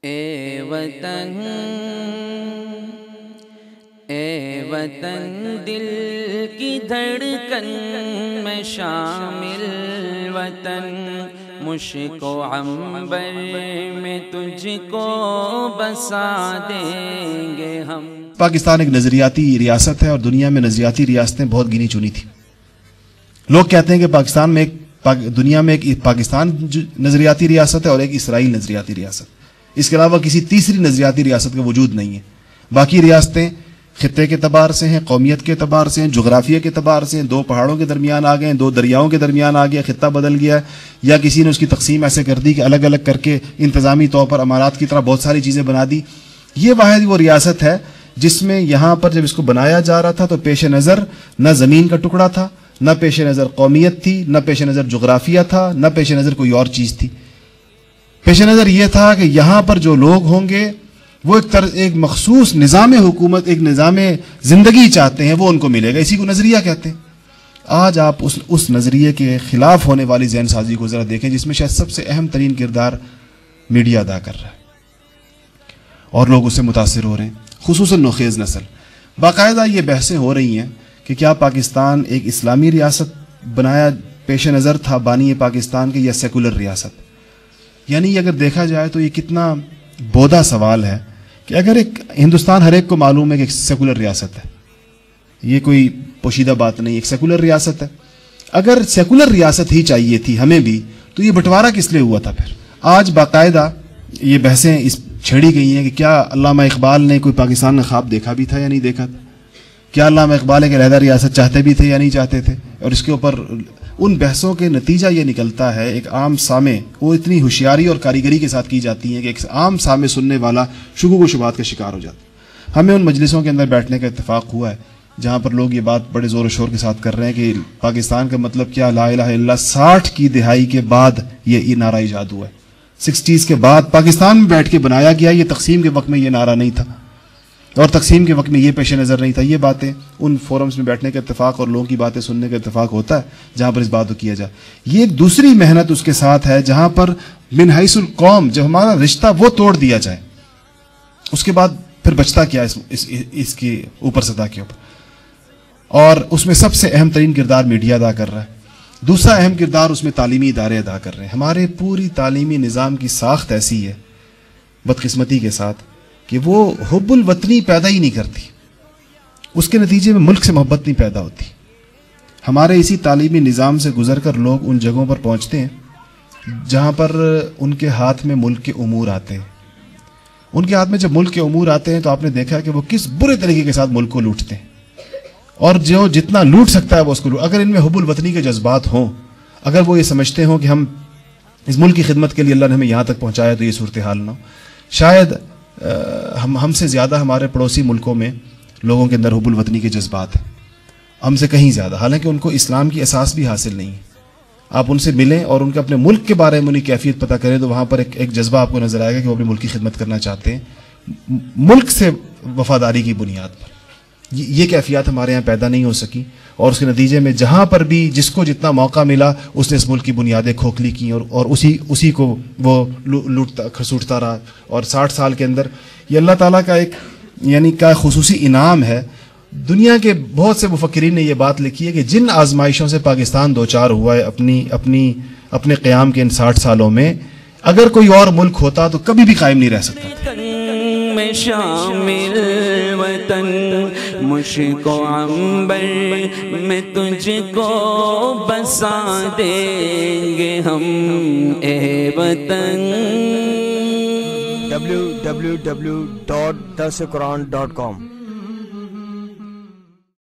اے وطن دل کی دھڑکن میں شامل وطن، مشک و عنبر میں تجھ کو بسا دیں گے ہم۔ پاکستان ایک نظریاتی ریاست ہے اور دنیا میں نظریاتی ریاستیں بہت گنی چنی تھی۔ لوگ کہتے ہیں کہ پاکستان میں دنیا میں ایک پاکستان نظریاتی ریاست ہے اور ایک اسرائیل نظریاتی ریاست، اس کے علاوہ کسی تیسری نظریاتی ریاست کا وجود نہیں ہے۔ باقی ریاستیں خطے کے اعتبار سے ہیں، قومیت کے اعتبار سے ہیں، جغرافیہ کے اعتبار سے ہیں، دو پہاڑوں کے درمیان آ گئے ہیں، دو دریاؤں کے درمیان آ گیا، خطہ بدل گیا ہے، یا کسی نے اس کی تقسیم ایسے کر دی کہ الگ الگ کر کے انتظامی طور پر امارات کی طرح بہت ساری چیزیں بنا دی۔ یہ واحد وہ ریاست ہے جس میں یہاں پر جب اس کو بنایا جا رہا تھا تو پیش نظر نہ زمین کا ٹکڑا تھا، نہ پیش نظر قومیت تھی، نہ پیش نظر جغرافیہ تھا، نہ پیش نظر کوئی اور چیز تھی۔ پیش نظر یہ تھا کہ یہاں پر جو لوگ ہوں گے وہ ایک مخصوص نظام حکومت، ایک نظام زندگی چاہتے ہیں، وہ ان کو ملے گا، اسی کو نظریہ کہتے ہیں۔ آج آپ اس نظریے کے خلاف ہونے والی ذہن سازی کو ذرا دیکھیں، جس میں شاید سب سے اہم ترین کردار میڈیا ادا کر رہا ہے اور لوگ اس سے متاثر ہو رہے ہیں، خصوصاً نوخیز نسل۔ باقاعدہ یہ بحثیں ہو رہی ہیں کہ کیا پاکستان ایک اسلامی ریاست بنایا پیش نظر تھا بانی پاکستان کے، یا سیکولر ریاست؟ یعنی اگر دیکھا جائے تو یہ کتنا بودا سوال ہے کہ اگر ہندوستان ہر ایک کو معلوم ہے کہ ایک سیکولر ریاست ہے، یہ کوئی پوشیدہ بات نہیں، ایک سیکولر ریاست ہے۔ اگر سیکولر ریاست ہی چاہیے تھی ہمیں بھی تو یہ بٹوارا کس لیے ہوا تھا پھر؟ آج باقاعدہ یہ بحثیں چھیڑی گئی ہیں کہ کیا علامہ اقبال نے کوئی پاکستان کا خواب دیکھا بھی تھا یا نہیں دیکھا تھا؟ کیا علامہ اقبال ایک علیحدہ ریاست چاہتے بھی تھے یا نہیں چاہتے تھے؟ اور اس کے اوپر ان بحثوں کے نتیجہ یہ نکلتا ہے، ایک عام سامع وہ اتنی ہوشیاری اور کاریگری کے ساتھ کی جاتی ہیں کہ ایک عام سامع سننے والا شکوک و شبہات کا شکار ہو جاتا ہے۔ ہمیں ان مجلسوں کے اندر بیٹھنے کا اتفاق ہوا ہے جہاں پر لوگ یہ بات بڑے زور و شور کے ساتھ کر رہے ہیں کہ پاکستان کا مطلب کیا، لا الہ الا اللہ۔ 60 کی دہائی کے بعد یہ نعرہ ایجاد ہوا ہے، 60s کے بعد پاکستان میں بیٹھ کے بنایا گیا۔ یہ تقسیم کے وقت میں یہ نعرہ نہیں تھا اور تقسیم کے وقت میں یہ پیش نظر نہیں تھا۔ یہ باتیں ان فورمز میں بیٹھنے کا اتفاق اور لوگوں کی باتیں سننے کا اتفاق ہوتا ہے جہاں پر اس بات کو کیا جائے۔ یہ ایک دوسری محنت اس کے ساتھ ہے جہاں پر من حیث القوم جب ہمارا رشتہ وہ توڑ دیا جائے، اس کے بعد پھر بچتا کیا اس کی اوپر سطح کے اوپر، اور اس میں سب سے اہم ترین کردار میڈیا ادا کر رہا ہے۔ دوسرا اہم کردار اس میں تعلیمی ادارے ادا کر رہے ہیں۔ ہمارے پوری تعلیمی نظام کی ساخت ایسی ہے بدقسمتی کے ساتھ کہ وہ حب الوطنی پیدا ہی نہیں کرتی، اس کے نتیجے میں ملک سے محبت نہیں پیدا ہوتی۔ ہمارے اسی تعلیمی نظام سے گزر کر لوگ ان جگہوں پر پہنچتے ہیں جہاں پر ان کے ہاتھ میں ملک کے امور آتے ہیں۔ ان کے ہاتھ میں جب ملک کے امور آتے ہیں تو آپ نے دیکھا کہ وہ کس برے طریقے کے ساتھ ملک کو لوٹتے ہیں، اور جو جتنا لوٹ سکتا ہے وہ اس کو اگر ان میں حب الوطنی کے جذبات ہوں، اگر وہ یہ سمجھتے ہوں کہ ہم اس ملک کی خدمت کے لیے اللہ نے ہمیں یہاں تک پہنچایا تو یہ صورتحال نہ ہو۔ شاید ہم سے زیادہ ہمارے پڑوسی ملکوں میں لوگوں کے اندر حب الوطنی کے جذبات ہیں، ہم سے کہیں زیادہ، حالانکہ ان کو اسلام کی اساس بھی حاصل نہیں ہے۔ آپ ان سے ملیں اور ان کے اپنے ملک کے بارے میں انہیں کیفیت پتہ کریں تو وہاں پر ایک جذبہ آپ کو نظر آئے گا کہ وہ اپنے ملک کی خدمت کرنا چاہتے ہیں ملک سے وفاداری کی بنیاد پر۔ یہ کیفیات ہمارے یہاں پیدا نہیں ہو سکی، اور اس کے نتیجے میں جہاں پر بھی جس کو جتنا موقع ملا اس نے اس ملک کی بنیادیں کھوکھلی کی اور اسی کو وہ لوٹتا کھسوٹتا رہا۔ اور 60 سال کے اندر یہ اللہ تعالیٰ کا ایک خصوصی انعام ہے۔ دنیا کے بہت سے مفکرین نے یہ بات لکھی ہے کہ جن آزمائشوں سے پاکستان دوچار ہوا ہے اپنے قیام کے ان 60 سالوں میں، اگر کوئی اور ملک ہوتا تو کبھی بھی قائم نہیں رہ سکتا۔ میں شامل وطن، مشک و عنبر میں تجھ کو بسا دیں گے ہم، اے وطن۔ www.darsequran.com